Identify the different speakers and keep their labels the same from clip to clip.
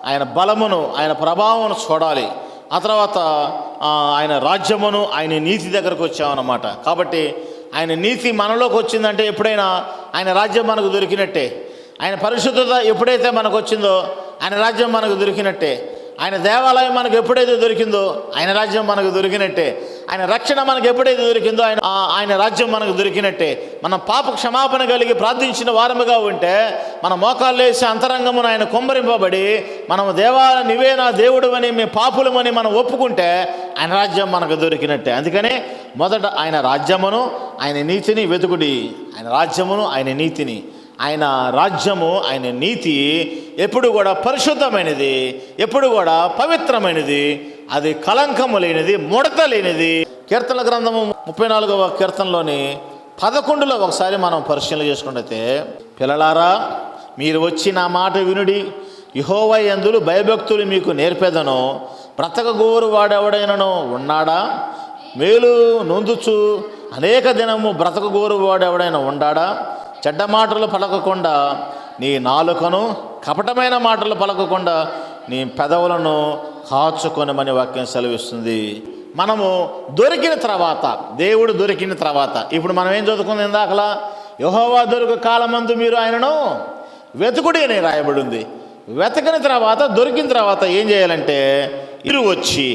Speaker 1: ఆయన బలమును, ఆయన ప్రభావమును చూడాలి. ఆ తర్వాత ఆయన రాజ్యమును, ఆయన నీతి దగ్గరకు వచ్చామన్నమాట. కాబట్టి ఆయన నీతి మనలోకి వచ్చిందంటే ఎప్పుడైనా ఆయన రాజ్యం మనకు దొరికినట్టే. ఆయన పరిశుద్ధత ఎప్పుడైతే మనకు వచ్చిందో ఆయన రాజ్యం మనకు దొరికినట్టే. ఆయన దేవాలయం మనకు ఎప్పుడైతే దొరికిందో ఆయన రాజ్యం మనకు దొరికినట్టే. ఆయన రక్షణ మనకు ఎప్పుడైతే దొరికిందో ఆయన రాజ్యం మనకు దొరికినట్టే. మనం పాప క్షమాపణ కలిగి ప్రార్థించిన వారముగా ఉంటే మన మోకాళ్ళు వేసి అంతరంగమును ఆయన కుమ్మరింపబడి మనం దేవా నీవే నా దేవుడు అని, మేము పాపులమని మనం ఒప్పుకుంటే ఆయన రాజ్యం మనకు దొరికినట్టే. అందుకనే మొదట ఆయన రాజ్యమును ఆయన నీతిని వెతుకుడి. ఆయన రాజ్యమును ఆయన నీతిని, ఆయన రాజ్యము ఆయన నీతి ఎప్పుడు కూడా పరిశుద్ధమైనది, ఎప్పుడు కూడా పవిత్రమైనది, అది కళంకము లేనిది, ముడత లేనిది. కీర్తన గ్రంథము 34వ కీర్తనలోని 11లో ఒకసారి మనం పరిశీలన చేసుకుంటే, పిల్లలారా మీరు వచ్చి నా మాట వినుడి, యెహోవా యందు భయభక్తులు మీకు నేర్పెదను. బ్రతకగోరు వాడెవడైనను ఉన్నాడా? మేలు నొందుచు అనేక దినము బ్రతకగోరు వాడెవడైనా ఉండాడా? చెడ్డ మాటలు పలకకుండా నీ నాలుకను, కపటమైన మాటలు పలకకుండా నీ పెదవులను కాచుకొనమని వాక్యం సెలవిస్తుంది. మనము దొరికిన తర్వాత, దేవుడు దొరికిన తర్వాత, ఇప్పుడు మనం ఏం చదువుకుంది ఇందాకలా, యెహోవా దొరికి కాలమందు మీరు ఆయనను వెతుకుడి అని రాయబడి ఉంది. వెతకిన తర్వాత, దొరికిన తర్వాత ఏం చేయాలంటే, మీరు వచ్చి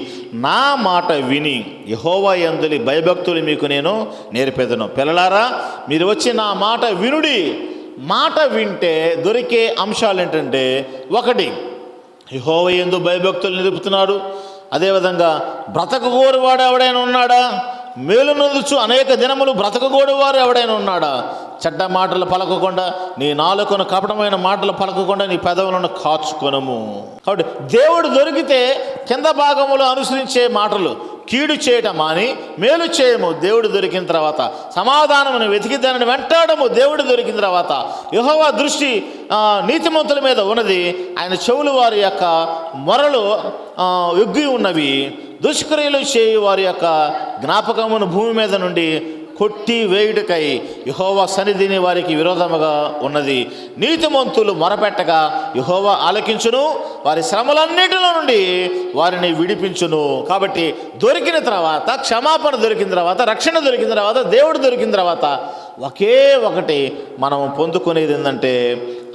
Speaker 1: నా మాట విని యెహోవా యందు భయభక్తులు మీకు నేను నేర్పెదను. పిల్లలారా మీరు వచ్చి నా మాట వినుడి. మాట వింటే దొరికే అంశాలు ఏంటంటే, ఒకటి యెహోవా యందు భయభక్తులు నేర్పుతున్నాడు. అదేవిధంగా బ్రతకగోరు వాడు ఎవడైనా ఉన్నాడా? మేలు నొందుచు అనేక దినములు బ్రతకగోడు వారు ఎవడైనా ఉన్నాడా? చెడ్డ మాటలు పలకకుండా నీ నాలుకను, కపటమైన మాటలు పలకకుండా నీ పెదవులను కాచుకొనము. కాబట్టి దేవుడు దొరికితే కింద భాగములో అనుసరించే మాటలు కీడు చేయటం అని మేలు చేయము. దేవుడు దొరికిన తర్వాత సమాధానమును వెతికి దానిని వెంటాడము. దేవుడు దొరికిన తర్వాత యెహోవా దృష్టి నీతిమంతుల మీద ఉన్నది. ఆయన చెవులు వారి యొక్క మొరలు ఎగ్గి ఉన్నవి. దుష్క్రియలు చేయు వారి యొక్క జ్ఞాపకమును భూమి మీద నుండి కొట్టి వేయుటకై యెహోవా సన్నిధిని వారికి విరోధముగా ఉన్నది. నీతిమంతులు మొరపెట్టగా యెహోవా ఆలకించును, వారి శ్రమలన్నిటిలో నుండి వారిని విడిపించును. కాబట్టి దొరికిన తర్వాత, క్షమాపణ దొరికిన తర్వాత, రక్షణ దొరికిన తర్వాత, దేవుడు దొరికిన తర్వాత ఒకే ఒకటి మనం పొందుకునేది ఏంటంటే,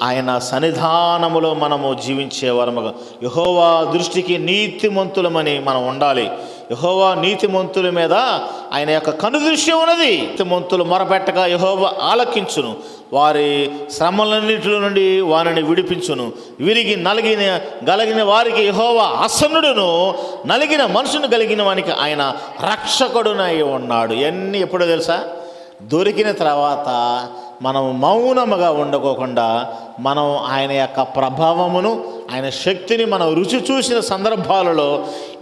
Speaker 1: ఆయన సన్నిధానములో మనము జీవించే వరముగా యెహోవా దృష్టికి నీతిమంతులమని మనం ఉండాలి. యెహోవా నీతిమంతుల మీద ఆయన యొక్క కనుదృష్టి ఉన్నది. నీతిమంతులు మొరపెట్టగా యెహోవా ఆలకించును, వారి శ్రమలన్నింటిలో నుండి వారిని విడిపించును. విరిగి గలిగిన వారికి యెహోవా ఆసన్నుడును, నలిగిన మనసును కలిగిన వానికి ఆయన రక్షకుడునై ఉన్నాడు. ఇవన్నీ ఎప్పుడో తెలుసా? దొరికిన తర్వాత మనం మౌనముగా ఉండకోకుండా మనం ఆయన యొక్క ప్రభావమును, ఆయన శక్తిని మనం రుచి చూసిన సందర్భాలలో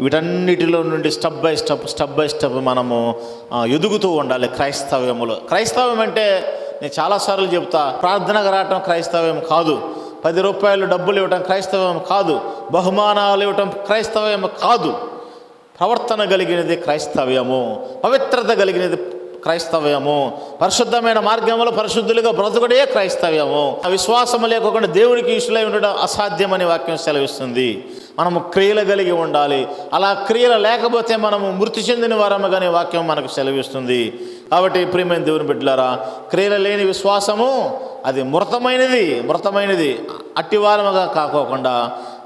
Speaker 1: వీటన్నిటిలో నుండి స్టెప్ బై స్టెప్ మనము ఎదుగుతూ ఉండాలి క్రైస్తవ్యములో. క్రైస్తవం అంటే నేను చాలాసార్లు చెప్తా, ప్రార్థనకు రావటం క్రైస్తవ్యం కాదు, 10 రూపాయలు డబ్బులు ఇవ్వటం క్రైస్తవ్యం కాదు, బహుమానాలు ఇవ్వటం క్రైస్తవ్యం కాదు. ప్రవర్తన కలిగినది క్రైస్తవ్యము, పవిత్రత కలిగినది క్రైస్తవ్యము, పరిశుద్ధమైన మార్గంలో పరిశుద్ధులుగా బ్రతుకుడే క్రైస్తవ్యము. విశ్వాసము లేకుండా దేవునికి ఇష్టలై ఉండడం అసాధ్యమని వాక్యం సెలవిస్తుంది. మనము క్రియలు కలిగి ఉండాలి. అలా క్రియలు లేకపోతే మనము మృతి చెందిన వారముగానే వాక్యం మనకు సెలవిస్తుంది. కాబట్టి ప్రియమైన దేవుని బిడ్డలారా, క్రియలు లేని విశ్వాసము అది మృతమైనది. అట్టివారముగా కాకోకుండా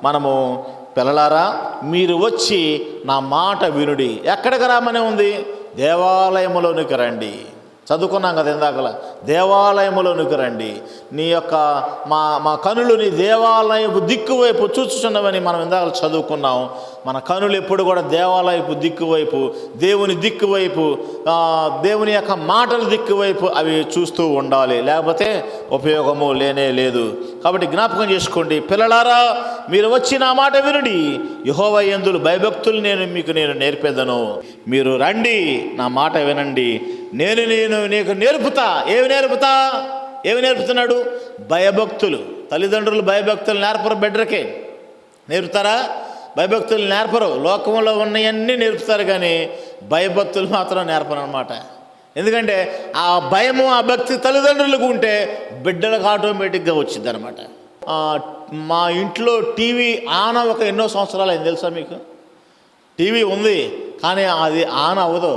Speaker 1: మనము, పిల్లలారా మీరు వచ్చి నా మాట వినుడి. ఎక్కడికి రామనే ఉంది? దేవాలయములోనికి రండి. చదువుకున్నాం కదా ఇందాకలా, దేవాలయములోనికి రండి. నీ యొక్క మా కనులు నీ దేవాలయపు దిక్కువైపు చూచుచున్నవని మనం ఇందాక చదువుకున్నాం. మన కనులు ఎప్పుడు కూడా దేవాలయపు దిక్కువైపు, దేవుని దిక్కువైపు, దేవుని యొక్క మాటల దిక్కువైపు అవి చూస్తూ ఉండాలి. లేకపోతే ఉపయోగము లేనే లేదు. కాబట్టి జ్ఞాపకం చేసుకోండి, పిల్లలారా మీరు వచ్చి నా మాట వినుడి, యెహోవా యందు భయభక్తులు మీకు నేను నేర్పెదను. మీరు రండి, నా మాట వినండి, నేను నీకు నేర్పుతా. ఏమి నేర్పుతున్నాడు? భయభక్తులు. తల్లిదండ్రులు భయభక్తులు నేర్పరు, బిడ్డలకే నేర్పుతారా? భయభక్తులు నేర్పరు. లోకంలో ఉన్నవన్నీ నేర్పుతారు కానీ భయభక్తులు మాత్రం నేర్పరు అనమాట. ఎందుకంటే ఆ భయము, ఆ భక్తి తల్లిదండ్రులకు ఉంటే బిడ్డలకు ఆటోమేటిక్గా వచ్చింది అనమాట. మా ఇంట్లో టీవీ ఆన్ అవ్వక ఎన్నో సంవత్సరాలు అయింది తెలుసా మీకు? టీవీ ఉంది కానీ అది ఆన్ అవ్వదు.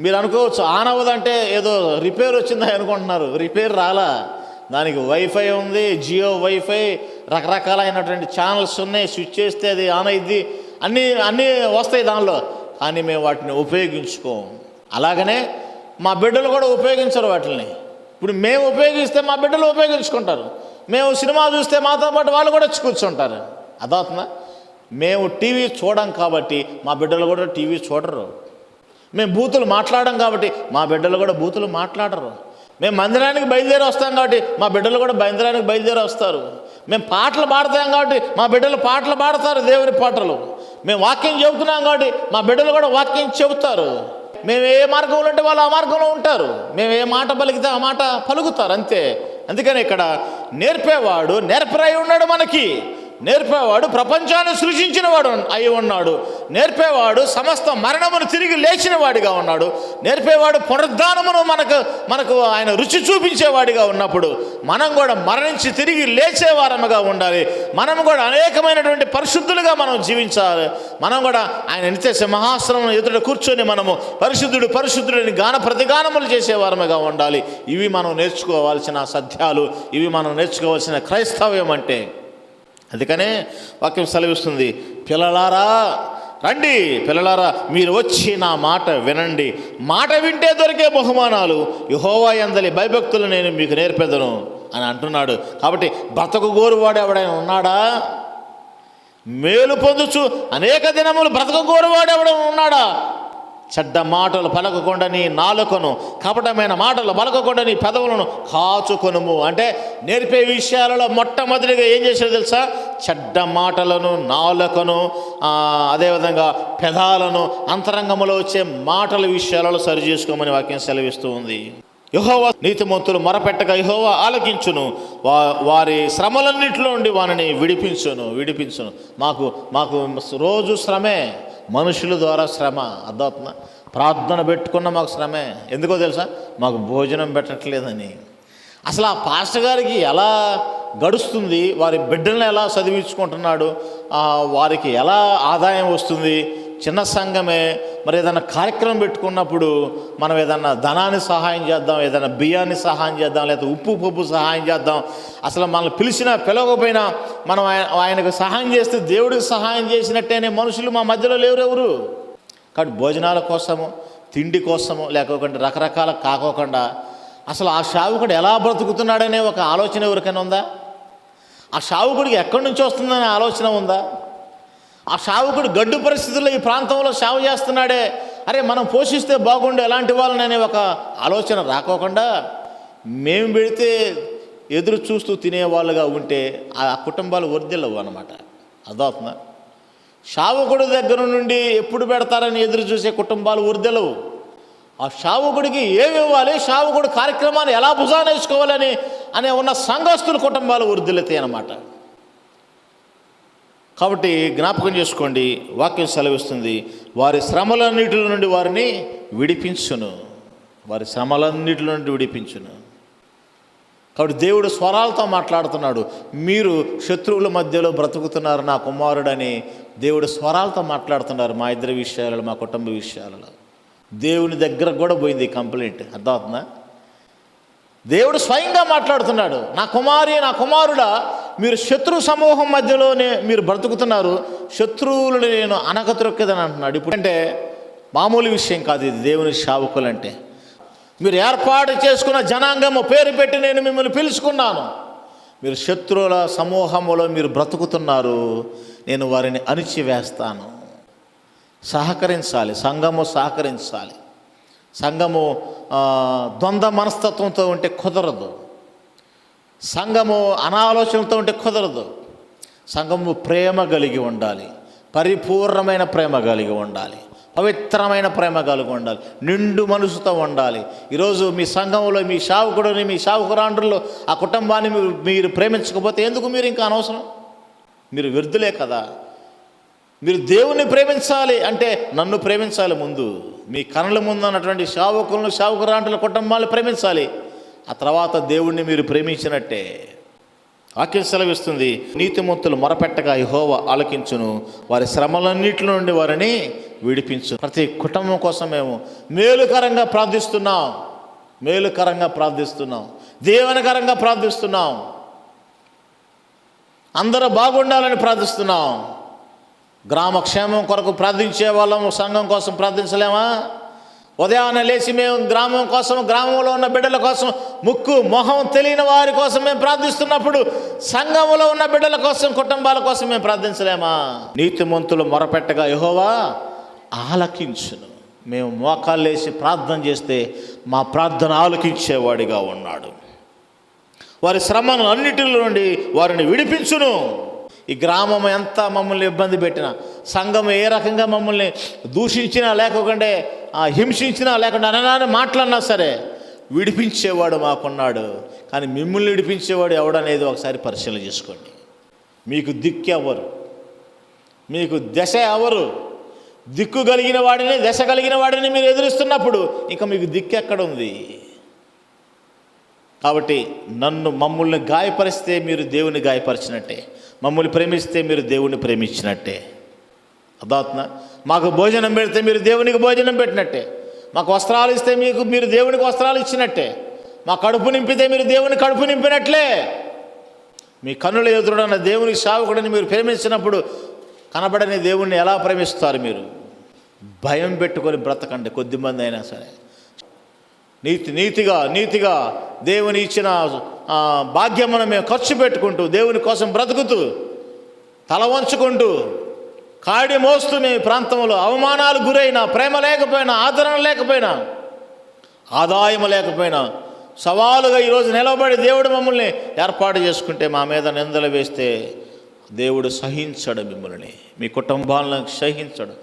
Speaker 1: మీరు అనుకోవచ్చు ఆన్ అవ్వదంటే ఏదో రిపేర్ వచ్చిందా అనుకుంటున్నారు. రిపేర్ రాలా, దానికి వైఫై ఉంది, జియో వైఫై, రకరకాలైనటువంటి ఛానల్స్ ఉన్నాయి. స్విచ్ చేస్తే అది ఆన్ అయ్యిద్ది, అన్నీ వస్తాయి దానిలో, కానీ మేము వాటిని ఉపయోగించుకోము. అలాగనే మా బిడ్డలు కూడా ఉపయోగించరు వాటిని. ఇప్పుడు మేము ఉపయోగిస్తే మా బిడ్డలు ఉపయోగించుకుంటారు. మేము సినిమా చూస్తే మాతో పాటు వాళ్ళు కూడా వచ్చి కూర్చుంటారు. అదవుతుందా? మేము టీవీ చూడం కాబట్టి మా బిడ్డలు కూడా టీవీ చూడరు. మేము బూతులు మాట్లాడడం కాబట్టి మా బిడ్డలు కూడా బూతులు మాట్లాడరు. మేము మందిరానికి బయలుదేరి వస్తాం కాబట్టి మా బిడ్డలు కూడా మందిరానికి బయలుదేరి వస్తారు. మేము పాటలు పాడతాం కాబట్టి మా బిడ్డలు పాటలు పాడతారు, దేవుని పాటలు. మేము వాక్యం చెబుతున్నాం కాబట్టి మా బిడ్డలు కూడా వాక్యం చెబుతారు. మేము ఏ మార్గంలో ఉంటే వాళ్ళు ఆ మార్గంలో ఉంటారు. మేము ఏ మాట పలికితే ఆ మాట పలుకుతారు, అంతే. అందుకని ఇక్కడ నేర్పేవాడు నేర్పరై ఉన్నాడు. మనకి నేర్పేవాడు ప్రపంచాన్ని సృజించినవాడు అయి ఉన్నాడు. నేర్పేవాడు సమస్త మరణమును తిరిగి లేచిన వాడిగా ఉన్నాడు. నేర్పేవాడు పునరుద్ధానమును మనకు ఆయన రుచి చూపించేవాడిగా ఉన్నప్పుడు మనం కూడా మరణించి తిరిగి లేచేవారముగా ఉండాలి. మనం కూడా అనేకమైనటువంటి పరిశుద్ధులుగా మనం జీవించాలి. మనం కూడా ఆయన నిత్య సింహాసనం ఎదుట కూర్చొని మనము పరిశుద్ధుడు పరిశుద్ధుడిని గాన ప్రతిగానములు చేసేవారముగా ఉండాలి. ఇవి మనం నేర్చుకోవాల్సిన సత్యాలు, ఇవి మనం నేర్చుకోవాల్సిన క్రైస్తవ్యం అంటే. అందుకనే వాక్యం సెలవిస్తుంది, పిల్లలారా రండి, పిల్లలారా మీరు వచ్చి నా మాట వినండి. మాట వింటే దొరికే బహుమానాలు యెహోవా యందలి భయభక్తులు నేను మీకు నేర్పెదను అని అంటున్నాడు. కాబట్టి బ్రతకు గోరువాడు ఎవడైనా ఉన్నాడా? మేలు పొందుచు అనేక దినములు బ్రతకు గోరువాడు ఎవడైనా ఉన్నాడా? చెడ్డ మాటలు పలకకుండా నీ నాలుకను, కపటమైన మాటలు పలకకుండా నీ పెదవులను కాచుకొనుము. అంటే నేర్పే విషయాలలో మొట్టమొదటిగా ఏం చేశాడు తెలుసా? చెడ్డ మాటలను, నాలుకను, అదేవిధంగా పెదాలను, అంతరంగంలో వచ్చే మాటల విషయాలలో సరి చేసుకోమని వాక్యం సెలవిస్తూ ఉంది. యెహోవా నీతిమంతులు మొరపెట్టగా యెహోవా ఆలకించును, వారి శ్రమలన్నింటిలో నుండి వారిని విడిపించును. మాకు రోజు శ్రమే, మనుషుల ద్వారా శ్రమ. అర్థమవుతుందా? ప్రార్థన పెట్టుకున్న మాకు శ్రమే. ఎందుకో తెలుసా? మాకు భోజనం పెట్టట్లేదని. అసలు ఆ పాస్టర్ గారికి ఎలా గడుస్తుంది? వారి బిడ్డలను ఎలా చదివించుకుంటున్నాడు? వారికి ఎలా ఆదాయం వస్తుంది? చిన్న సంఘమే, మరి ఏదైనా కార్యక్రమం పెట్టుకున్నప్పుడు మనం ఏదన్నా ధనాన్ని సహాయం చేద్దాం, ఏదైనా బియ్యాన్ని సహాయం చేద్దాం, లేదా ఉప్పు పప్పు సహాయం చేద్దాం. అసలు మనల్ని పిలవకపోయినా మనం ఆయనకు సహాయం చేస్తే దేవుడికి సహాయం చేసినట్టేనే మనుషులు మా మధ్యలో లేరు ఎవరు. కాబట్టి భోజనాల కోసము, తిండి కోసము, లేకపోతే రకరకాల కాకోకుండా అసలు ఆ సేవకుడు ఎలా బ్రతుకుతున్నాడనే ఒక ఆలోచన ఎవరికైనా ఉందా? ఆ సేవకుడికి ఎక్కడి నుంచి వస్తుందనే ఆలోచన ఉందా? ఆ సేవకుడు గడ్డు పరిస్థితుల్లో ఈ ప్రాంతంలో సేవ చేస్తున్నాడే, అరే మనం పోషిస్తే బాగుండు ఎలాంటి వాళ్ళననే ఒక ఆలోచన రాకోకుండా మేము పెడితే ఎదురు చూస్తూ తినేవాళ్ళుగా ఉంటే ఆ కుటుంబాలు వర్ధిల్లవు అన్నమాట. అర్థమవుతుందా? సేవకుడి దగ్గర నుండి ఎప్పుడు పెడతారని ఎదురు చూసే కుటుంబాలు వర్ధిల్లవు. ఆ సేవకుడికి ఏమి ఇవ్వాలి, సేవకుడు కార్యక్రమాన్ని ఎలా భుజాన వేసుకోవాలని ఉన్న సంఘస్థుల కుటుంబాలు వర్ధిల్లుతాయి అన్నమాట. కాబట్టి జ్ఞాపకం చేసుకోండి, వాక్యం సెలవిస్తుంది, వారి శ్రమలన్నిటిలో నుండి వారిని విడిపించును. కాబట్టి దేవుడు స్వరాలతో మాట్లాడుతున్నాడు. మీరు శత్రువుల మధ్యలో బ్రతుకుతున్నారు నా కుమారుడని దేవుడు స్వరాలతో మాట్లాడుతున్నారు. మా ఇద్దరి విషయాలలో, మా కుటుంబ విషయాలలో దేవుని దగ్గర కూడా పోయింది కంప్లైంట్. అర్థమవుతుందా? దేవుడు స్వయంగా మాట్లాడుతున్నాడు. నా కుమారి, నా కుమారుడా, మీరు శత్రు సమూహం మధ్యలోనే మీరు బ్రతుకుతున్నారు, శత్రువులను నేను అనకత్రొక్కేదని అంటున్నాడు. ఇప్పుడు అంటే మామూలు విషయం కాదు ఇది. దేవుని సేవకులంటే మీరు ఏర్పాటు చేసుకున్న జనాంగము పేరు పెట్టి నేను మిమ్మల్ని పిలుచుకున్నాను. మీరు శత్రువుల సమూహములో మీరు బ్రతుకుతున్నారు, నేను వారిని అణిచివేస్తాను. సహకరించాలి, సంఘము సహకరించాలి. సంఘము ద్వంద్వ మనస్తత్వంతో ఉంటే కుదరదు. సంఘము అనాలోచనతో ఉంటే కుదరదు. సంఘము ప్రేమ కలిగి ఉండాలి, పరిపూర్ణమైన ప్రేమ కలిగి ఉండాలి, పవిత్రమైన ప్రేమ కలిగి ఉండాలి, నిండు మనసుతో ఉండాలి. ఈరోజు మీ సంఘంలో మీ సేవకుడిని, మీ సేవకురాండ్రుల్లో ఆ కుటుంబాన్ని మీరు ప్రేమించకపోతే ఎందుకు మీరు ఇంకా అనవసరం? మీరు వ్యర్థులే కదా. మీరు దేవుణ్ణి ప్రేమించాలి అంటే నన్ను ప్రేమించాలి ముందు. మీ కనుల ముందు ఉన్నటువంటి సేవకులను, సేవకురాండ్రుల కుటుంబాలను ప్రేమించాలి. ఆ తర్వాత దేవుణ్ణి మీరు ప్రేమించినట్టే. వాక్యం సెలవిస్తుంది, నీతిమంతులు మొరపెట్టగా యెహోవా ఆలకించును, వారి శ్రమలన్నిటి నుండి వారిని విడిపించు. ప్రతి కుటుంబం కోసం మేము మేలుకరంగా ప్రార్థిస్తున్నాం, దీవెనకరంగా ప్రార్థిస్తున్నాం. అందరూ బాగుండాలని ప్రార్థిస్తున్నాం. గ్రామ క్షేమం కొరకు ప్రార్థించే వాళ్ళం సంఘం కోసం ప్రార్థించలేమా? ఉదయాన్నే లేచి మేము గ్రామం కోసం, గ్రామంలో ఉన్న బిడ్డల కోసం, ముక్కు మొహం తెలియని వారి కోసం మేము ప్రార్థిస్తున్నప్పుడు సంఘంలో ఉన్న బిడ్డల కోసం, కుటుంబాల కోసం మేము ప్రార్థించలేమా? నీతిమంతులు మొరపెట్టగా యెహోవా ఆలకించును. మేము మోకాళ్ళు వేసి ప్రార్థన చేస్తే మా ప్రార్థన ఆలకించేవాడిగా ఉన్నాడు. వారి శ్రమను అన్నిటి నుండి వారిని విడిపించును. ఈ గ్రామం ఎంత మమ్మల్ని ఇబ్బంది పెట్టినా, సంఘం ఏ రకంగా మమ్మల్ని దూషించినా, లేకుంటే హింసించినా, లేకుండా అనగానే మాట్లాడినా సరే విడిపించేవాడు మాకున్నాడు. కానీ మిమ్మల్ని విడిపించేవాడు ఎవడనేది ఒకసారి పరిశీలన చేసుకోండి. మీకు దిక్కు ఎవరు? మీకు దశ ఎవరు? దిక్కు కలిగిన వాడిని, దశ కలిగిన వాడిని మీరు ఎదురిస్తున్నప్పుడు ఇంకా మీకు దిక్కు ఎక్కడ ఉంది? కాబట్టి మమ్మల్ని గాయపరిస్తే మీరు దేవుని గాయపరిచినట్టే, మమ్మల్ని ప్రేమిస్తే మీరు దేవుని ప్రేమించినట్టే. అర్థమవుతుందా? మాకు భోజనం పెడితే మీరు దేవునికి భోజనం పెట్టినట్టే, మాకు వస్త్రాలు ఇస్తే మీరు దేవునికి వస్త్రాలు ఇచ్చినట్టే, మా కడుపు నింపితే మీరు దేవుని కడుపు నింపినట్లే. మీ కన్నుల ఎదురుడన్న దేవునికి సేవకుడిని మీరు ప్రేమించినప్పుడు కనబడని దేవుణ్ణి ఎలా ప్రేమిస్తారు? మీరు భయం పెట్టుకొని బ్రతకండి. కొద్దిమంది అయినా సరే నీతిగా దేవుని ఇచ్చిన భాగ్యమును మేము ఖర్చు పెట్టుకుంటూ, దేవుని కోసం బ్రతుకుతూ, తల వంచుకుంటూ, కాడి మోస్తూ మీ ప్రాంతంలో అవమానాలు గురైనా, ప్రేమ లేకపోయినా, ఆదరణ లేకపోయినా, ఆదాయం లేకపోయినా సవాలుగా ఈరోజు నిలబడి దేవుడు మమ్మల్ని ఏర్పాటు చేసుకుంటే, మా మీద నిందలు వేస్తే దేవుడు సహించడు. మిమ్మల్ని, మీ కుటుంబాలను సహించడు.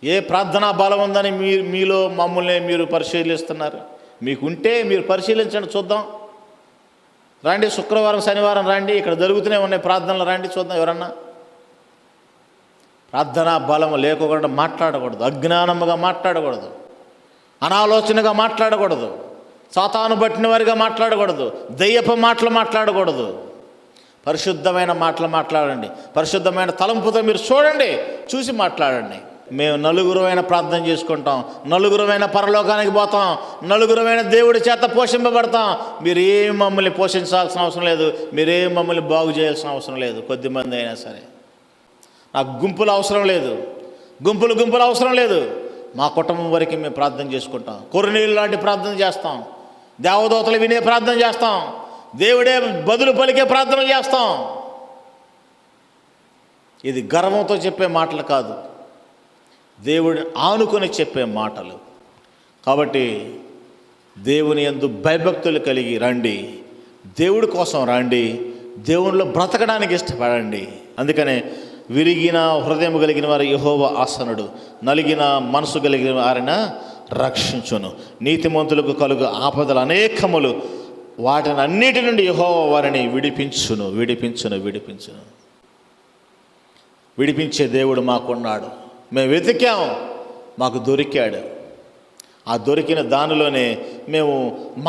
Speaker 1: ఏ ప్రార్థనా బలం ఉందని మీలో మమ్మల్ని మీరు పరిశీలిస్తున్నారు? మీకుంటే మీరు పరిశీలించండి, చూద్దాం. రండి, శుక్రవారం శనివారం రండి, ఇక్కడ జరుగుతూనే ఉన్నాయి ప్రార్థనలు, రండి చూద్దాం. ఎవరన్నా ప్రార్థనా బలం లేకుండా మాట్లాడకూడదు, అజ్ఞానముగా మాట్లాడకూడదు, అనాలోచనగా మాట్లాడకూడదు, సాతాను పట్టిన వారిగా మాట్లాడకూడదు, దయ్యపు మాటలు మాట్లాడకూడదు. పరిశుద్ధమైన మాటలు మాట్లాడండి. పరిశుద్ధమైన తలంపుతో మీరు చూసి మాట్లాడండి. మేము నలుగురమైన ప్రార్థన చేసుకుంటాం, నలుగురమైన పరలోకానికి పోతాం, నలుగురమైన దేవుడి చేత పోషింపబడతాం. మీరేం మమ్మల్ని పోషించాల్సిన అవసరం లేదు, మీరేం మమ్మల్ని బాగు చేయాల్సిన అవసరం లేదు. కొద్దిమంది అయినా సరే, నాకు గుంపులు అవసరం లేదు, గుంపులు అవసరం లేదు. మా కుటుంబం వరకు మేము ప్రార్థన చేసుకుంటాం. కొర్రీలు లాంటి ప్రార్థన చేస్తాం, దేవదూతలు వినే ప్రార్థన చేస్తాం, దేవుడే బదులు పలికే ప్రార్థన చేస్తాం. ఇది గర్వంతో చెప్పే మాటలు కాదు, దేవుడిని ఆనుకొని చెప్పే మాటలు. కాబట్టి దేవుని యందు భయభక్తులు కలిగి రండి, దేవుడి కోసం రండి, దేవునిలో బ్రతకడానికి ఇష్టపడండి. అందుకనే విరిగిన హృదయం కలిగిన వారు యెహోవా ఆసనుడు, నలిగిన మనసు కలిగిన వారిని రక్షించును. నీతిమంతులకు కలుగు ఆపదలు అనేకములు, వాటిని అన్నిటి నుండి యెహోవా వారిని విడిపించును. విడిపించే దేవుడు మాకున్నాడు. మేము వెతికాం, మాకు దొరికాడు. ఆ దొరికిన దానిలోనే మేము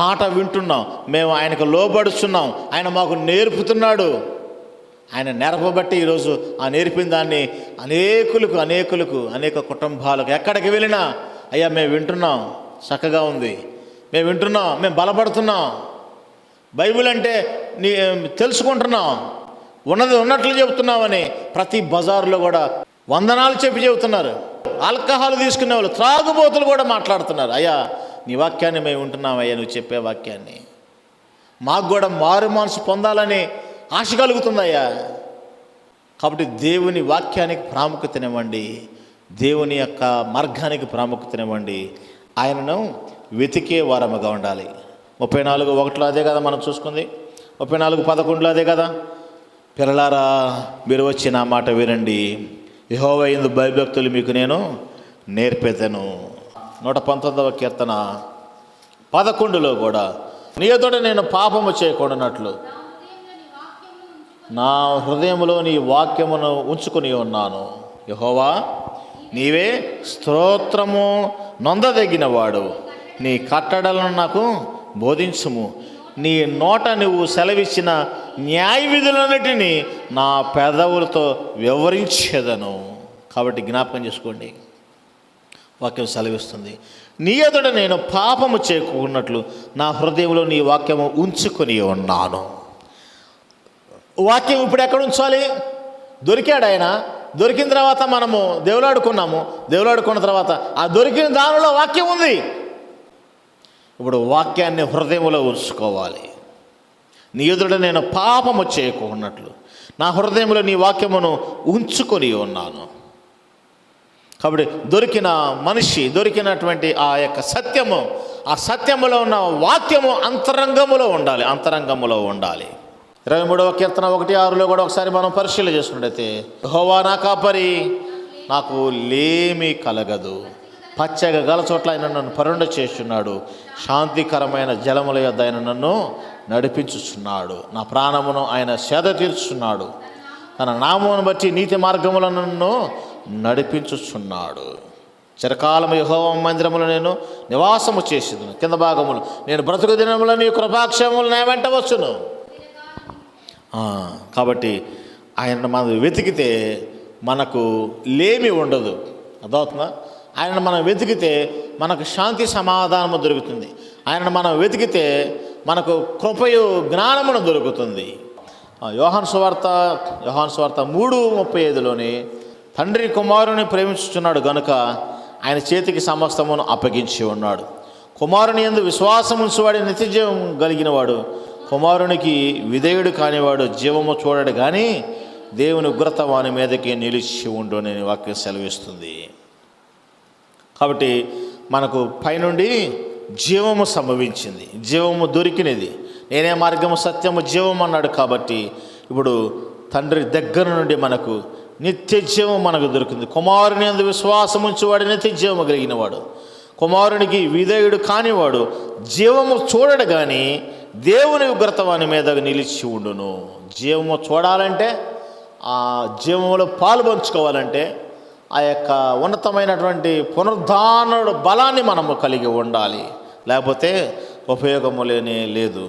Speaker 1: మాట వింటున్నాం, మేము ఆయనకు లోబడుచున్నాం, ఆయన మాకు నేర్పుతున్నాడు. ఆయన నేర్పబట్టి ఈరోజు ఆ నేర్పిన దాన్ని అనేక కుటుంబాలకు ఎక్కడికి వెళ్ళినా, అయ్యా మేము వింటున్నాం, చక్కగా ఉంది, మేము వింటున్నాం, మేము బలపడుతున్నాం, బైబిల్ అంటే తెలుసుకుంటున్నాం, ఉన్నది ఉన్నట్లు చెబుతున్నామని ప్రతి బజారులో కూడా వందనాలు చెబుతున్నారు. ఆల్కహాల్ తీసుకునే వాళ్ళు, త్రాగుబోతులు కూడా మాట్లాడుతున్నారు, అయ్యా నీ వాక్యాన్ని మేము వింటున్నాం, అయ్యా నువ్వు చెప్పే వాక్యాన్ని, మాకు కూడా మారు మనసు పొందాలని ఆశ కలుగుతుందయ్యా. కాబట్టి దేవుని వాక్యానికి ప్రాముఖ్యతనివ్వండి, దేవుని యొక్క మార్గానికి ప్రాముఖ్యతనివ్వండి, ఆయనను వెతికే వారముగా ఉండాలి. 34:1 అదే కదా మనం చూసుకుంది, 34:11 అదే కదా. పిల్లలారా మీరు వచ్చి నా మాట వినండి, యెహోవా యందు భయభక్తులు మీకు నేను నేర్పెదను. 119వ కీర్తన 11లో కూడా, నీ ఎదుట నేను పాపము చేయకుండానట్లు నా హృదయంలో నీ వాక్యమును ఉంచుకుని ఉన్నాను. యెహోవా నీవే స్తోత్రము నొందదగినవాడు, నీ కట్టడలను నాకు బోధించుము. నీ నోట నువ్వు సెలవిచ్చిన న్యాయ విధులన్నిటినీ నా పెదవులతో వివరించేదను. కాబట్టి జ్ఞాపకం చేసుకోండి, వాక్యం సెలవిస్తుంది, నీ ఎదుట నేను పాపము చేయకున్నట్లు నా హృదయంలో నీ వాక్యము ఉంచుకొని ఉన్నాను. వాక్యం ఇప్పుడు ఎక్కడ ఉంచాలి? దొరికాడు ఆయన, దొరికిన తర్వాత మనము దేవులాడుకున్న తర్వాత ఆ దొరికిన దానిలో వాక్యం ఉంది. ఇప్పుడు వాక్యాన్ని హృదయంలో ఉంచుకోవాలి. నీ ఎదుట నేను పాపము చేయకున్నట్లు నా హృదయంలో నీ వాక్యమును ఉంచుకొని ఉన్నాను. కాబట్టి దొరికినటువంటి ఆ యొక్క సత్యము, ఆ సత్యములో ఉన్న వాక్యము అంతరంగములో ఉండాలి. 23వ కీర్తన 1:6 కూడా ఒకసారి మనం పరిశీలన చేసుకున్నట్టయితే, యెహోవా నా కాపరి, నాకు లేమి కలగదు. పచ్చగా గల చోట్ల ఆయన నన్ను పరుండ చేస్తున్నాడు, శాంతికరమైన జలముల యొద్ద ఆయన నన్ను నడిపించుచున్నాడు. నా ప్రాణమును ఆయన సేద తీర్చుచున్నాడు, తన నామమును బట్టి నీతి మార్గములను నన్ను నడిపించుచున్నాడు. చిరకాలము యెహోవా మందిరములో నేను నివాసము చేసేదను. కింద భాగములు, నేను బ్రతుకు దినములో నీ కృపాక్షేమములు నా వెంట వచ్చును. కాబట్టి ఆయన మనం వెతికితే మనకు లేమి ఉండదు. అర్థమవుతుందా? ఆయనను మనం వెతికితే మనకు శాంతి సమాధానము దొరుకుతుంది. ఆయనను మనం వెతికితే మనకు కృపయు జ్ఞానమును దొరుకుతుంది. యోహాను సువార్త 3:35లోని, తండ్రి కుమారుని ప్రేమించుచున్నాడు గనుక ఆయన చేతికి సమస్తమును అప్పగించి ఉన్నాడు. కుమారుని యందు విశ్వాసం ఉంచువాడి నిత్యజీవం కలిగినవాడు, కుమారునికి విధేయుడు కానివాడు జీవము చూడడు కానీ దేవుని ఉగ్రత వాని మీదకి నిలిచి ఉండు అని వాక్యం సెలవిస్తుంది. కాబట్టి మనకు పైనుండి జీవము సంభవించింది, జీవము దొరికినది. నేనే మార్గము సత్యము జీవము అన్నాడు. కాబట్టి ఇప్పుడు తండ్రి దగ్గర నుండి మనకు నిత్య జీవం మనకు దొరికింది. కుమారుని యందు విశ్వాసం ఉంచేవాడు నిత్య జీవము కలిగినవాడు, కుమారునికి విధేయుడు కానివాడు జీవము చూడడు కానీ దేవుని ఉగ్రత వాని మీద నిలిచి ఉండును. జీవము చూడాలంటే, ఆ జీవములో పాలు పంచుకోవాలంటే ఆ యొక్క ఉన్నతమైనటువంటి పునరుద్ధానుడు బలాన్ని మనము కలిగి ఉండాలి. లేకపోతే ఉపయోగము లేదు.